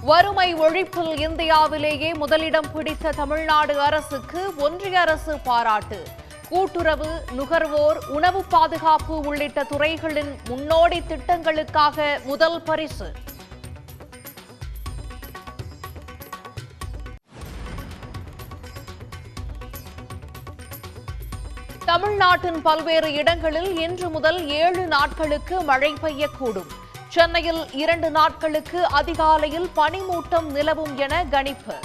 வறுமை ஒழிப்பில் இந்தியாவிலேயே முதலிடம் பிடித்த தமிழ்நாடு அரசுக்கு ஒன்றிய அரசு பாராட்டு. கூட்டுறவு, நுகர்வோர், உணவு பாதுகாப்பு உள்ளிட்ட துறைகளின் முன்னோடி திட்டங்களுக்காக முதல் பரிசு. தமிழ்நாட்டின் பல்வேறு இடங்களில் இன்று முதல் 7 நாட்களுக்கு மழை பெய்யக்கூடும். சென்னையில் 2 நாட்களுக்கு அதிகாலையில் பனிமூட்டம் நிலவும் என கணிப்பு.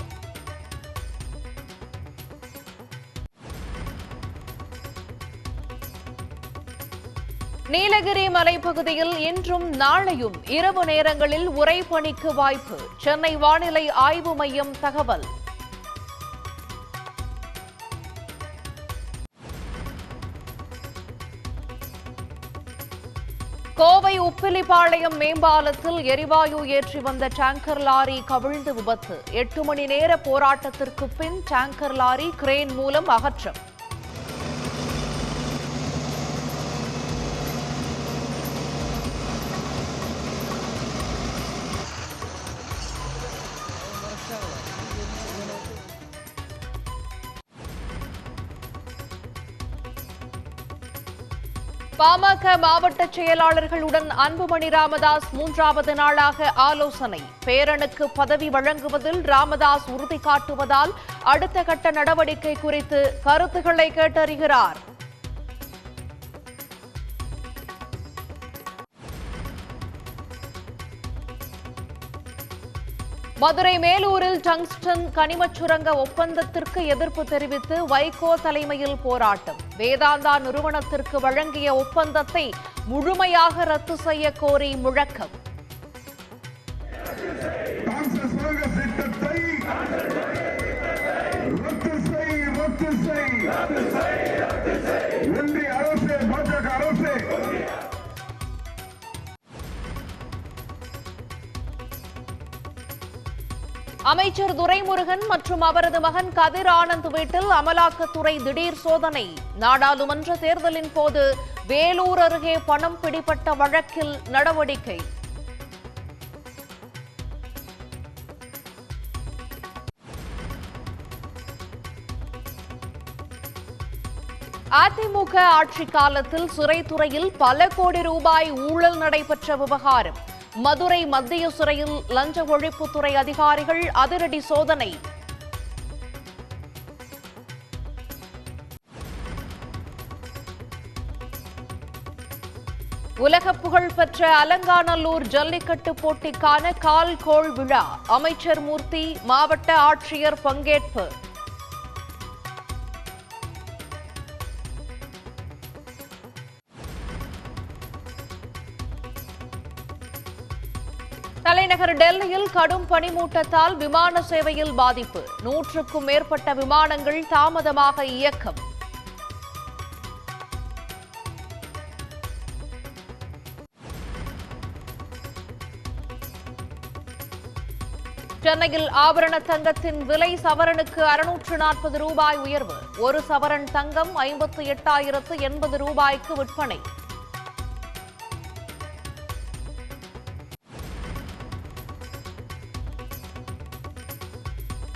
நீலகிரி மலைப்பகுதியில் இன்றும் நாளையும் இரவு நேரங்களில் உறைபனிக்கு வாய்ப்பு. சென்னை வானிலை ஆய்வு மையம் தகவல். கோவை உப்பிலிபாளையம் மேம்பாலத்தில் எரிவாயு ஏற்றி வந்த டேங்கர் லாரி கவிழ்ந்து விபத்து. 8 மணி நேர போராட்டத்திற்கு பின் டேங்கர் லாரி கிரேன் மூலம் அகற்றம். பாமக மாவட்ட செயலாளர்களுடன் அன்புமணி ராமதாஸ் 3வது நாளாக ஆலோசனை. பேரனுக்கு பதவி வழங்குவதில் ராமதாஸ் உறுதி காட்டுவதால் அடுத்த கட்ட நடவடிக்கை குறித்து கருத்துக்களை கேட்டறிகிறார். மதுரை மேலூரில் டங்ஸ்டன் கனிமச் சுரங்க ஒப்பந்தத்திற்கு எதிர்ப்பு தெரிவித்து வைகோ தலைமையில் போராட்டம். வேதாந்தா நிறுவனத்திற்கு வழங்கிய ஒப்பந்தத்தை முழுமையாக ரத்து செய்ய கோரி முழக்கம். அமைச்சர் துரைமுருகன் மற்றும் அவரது மகன் கதிர் ஆனந்த் வீட்டில் அமலாக்கத்துறை திடீர் சோதனை. நாடாளுமன்ற தேர்தலின் போது வேலூர் அருகே பணம் பிடிபட்ட வழக்கில் நடவடிக்கை. அதிமுக ஆட்சி காலத்தில் சிறைத்துறையில் பல கோடி ரூபாய் ஊழல் நடைபெற்ற விவகாரம். மதுரை மத்திய சிறையில் லஞ்ச ஒழிப்புத்துறை அதிகாரிகள் அதிரடி சோதனை. உலக புகழ்பெற்ற அலங்காநல்லூர் ஜல்லிக்கட்டு போட்டிக்கான கால்கோள் விழா. அமைச்சர் மூர்த்தி, மாவட்ட ஆட்சியர் பங்கேற்பு. தலைநகர் டெல்லியில் கடும் பனிமூட்டத்தால் விமான சேவையில் பாதிப்பு. 100க்கும் மேற்பட்ட விமானங்கள் தாமதமாக இயக்கம். சென்னையில் ஆபரண தங்கத்தின் விலை சவரனுக்கு 640 ரூபாய் உயர்வு. 1 சவரன் தங்கம் 58,080 ரூபாய்க்கு விற்பனை.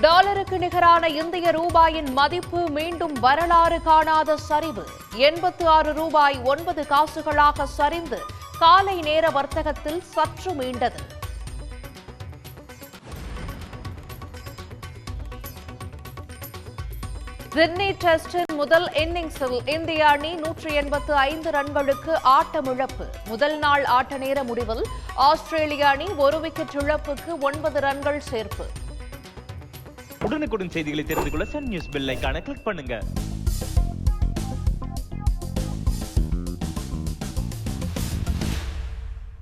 டாலருக்கு நிகரான இந்திய ரூபாயின் மதிப்பு மீண்டும் வரலாறு காணாத சரிவு. 86 ரூபாய் 9 காசுகளாக சரிந்து காலை நேர வர்த்தகத்தில் சற்று மீண்டது. சிட்னி டெஸ்டின் முதல் இன்னிங்ஸில் இந்திய அணி 185 ரன்களுக்கு ஆட்டமிழப்பு. முதல் நாள் ஆட்ட நேர முடிவில் ஆஸ்திரேலிய அணி 1 விக்கெட் இழப்புக்கு 9 ரன்கள் சேர்ப்பு. உடனுக்குடன் செய்திகளை தெரிந்து கொள்ள சன் நியூஸ் பெல் ஐகானை கிளிக் பண்ணுங்க.